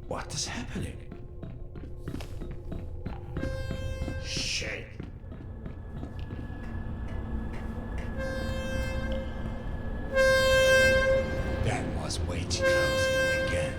What is happening? Shit. That was way too close. Again.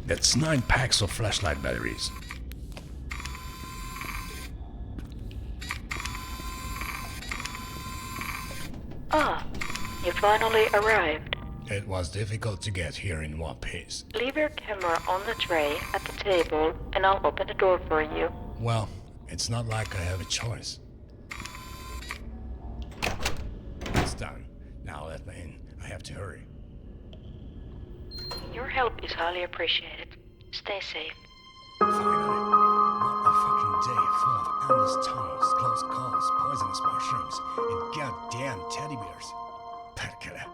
That's 9 packs of flashlight batteries. Ah, you finally arrived. It was difficult to get here in one piece. Leave your camera on the tray at the table and I'll open the door for you. Well, it's not like I have a choice. It's done. Now let me in. I have to hurry. Your help is highly appreciated. Stay safe. Finally. What a fucking day full of endless tunnels, close calls, poisonous mushrooms, and goddamn teddy bears. Perkele.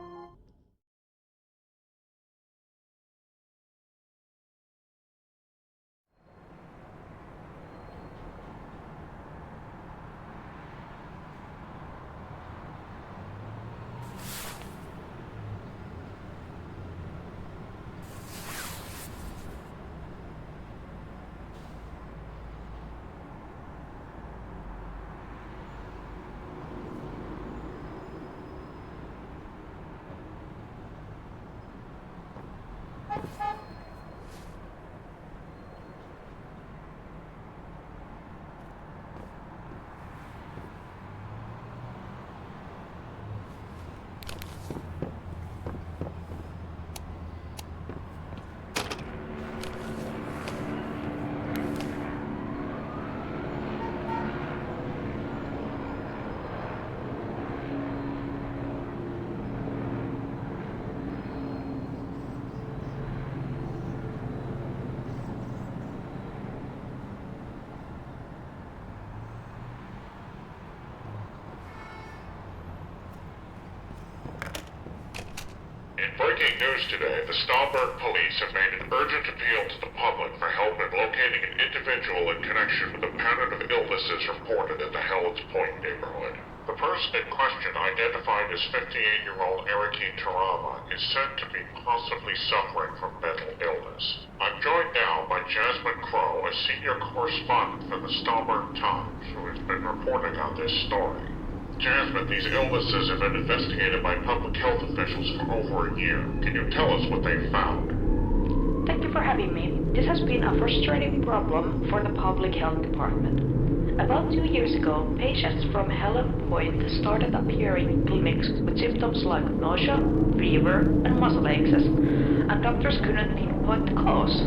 In breaking news today, the Stahlberg police have made an urgent appeal to the public for help in locating an individual in connection with a pattern of illnesses reported in the Helens Point neighborhood. The person in question, identified as 58-year-old Erikine Tarama, is said to be possibly suffering from mental illness. I'm joined now by Jasmine Crow, a senior correspondent for the Stahlberg Times, who has been reporting on this story. Jasmine, these illnesses have been investigated by public health officials for over a year. Can you tell us what they found? Thank you for having me. This has been a frustrating problem for the public health department. About 2 years ago, patients from Helen Point started appearing in clinics with symptoms like nausea, fever, and muscle aches, and doctors couldn't pinpoint the cause.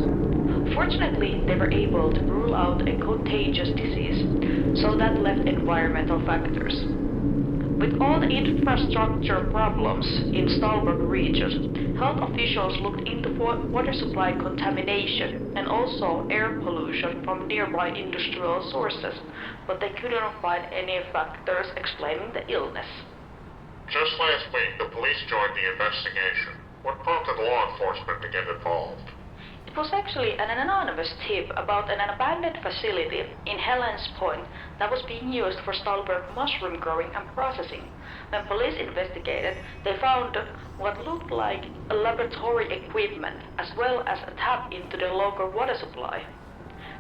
Fortunately, they were able to rule out a contagious disease, so that left environmental factors. With all the infrastructure problems in Stahlberg region, health officials looked into water supply contamination and also air pollution from nearby industrial sources, but they couldn't find any factors explaining the illness. Just last week, the police joined the investigation. What prompted law enforcement to get involved? It was actually an anonymous tip about an abandoned facility in Helens Point that was being used for Stahlberg mushroom growing and processing. When police investigated, they found what looked like a laboratory equipment as well as a tap into the local water supply.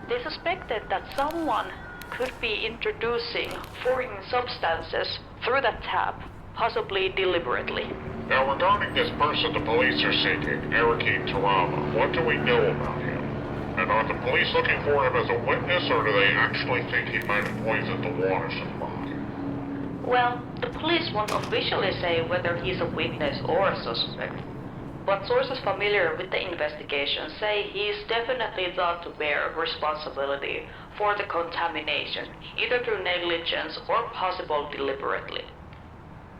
They suspected that someone could be introducing foreign substances through that tap, possibly deliberately. Now, regarding this person the police are seeking, Eriki Tarama, what do we know about him? And are the police looking for him as a witness, or do they actually think he might have poisoned the water supply? Well, the police won't officially say whether he's a witness or a suspect, but sources familiar with the investigation say he's definitely thought to bear responsibility for the contamination, either through negligence or possible deliberately.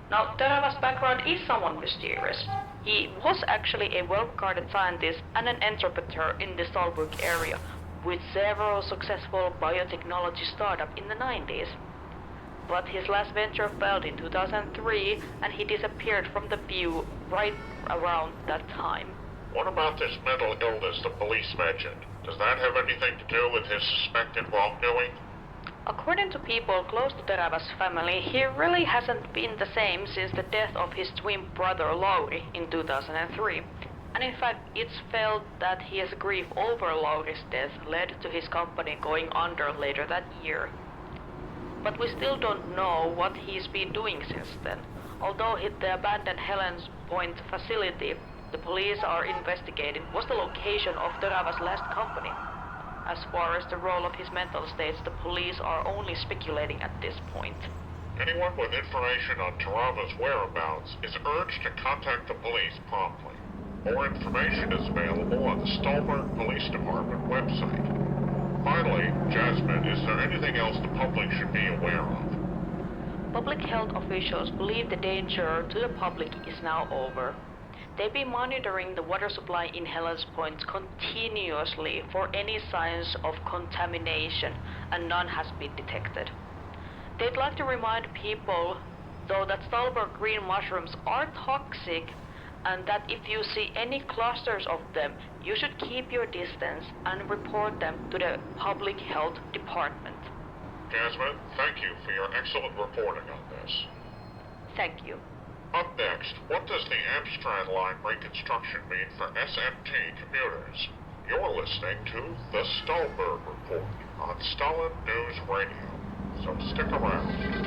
Now, Terava's background is somewhat mysterious. He was actually a well-regarded scientist and an entrepreneur in the Stolberg area, with several successful biotechnology startups in the 90s. But his last venture failed in 2003, and he disappeared from the view right around that time. What about this mental illness the police mentioned? Does that have anything to do with his suspected wrongdoing? According to people close to Terava's family, he really hasn't been the same since the death of his twin brother Lauri in 2003. And in fact, it's felt that his grief over Lauri's death led to his company going under later that year. But we still don't know what he's been doing since then. Although the abandoned Helens Point facility the police are investigating was the location of Terava's last company. As far as the role of his mental states, the police are only speculating at this point. Anyone with information on Tarava's whereabouts is urged to contact the police promptly. More information is available on the Stolberg Police Department website. Finally, Jasmine, is there anything else the public should be aware of? Public health officials believe the danger to the public is now over. They've been monitoring the water supply in Helens Point continuously for any signs of contamination, and none has been detected. They'd like to remind people, though, that Stolberg green mushrooms are toxic, and that if you see any clusters of them, you should keep your distance and report them to the Public Health Department. Jasmine, thank you for your excellent reporting on this. Thank you. Up next, what does the Amstrad line reconstruction mean for SMT commuters? You're listening to The Stolberg Report on Stalin News Radio, so stick around.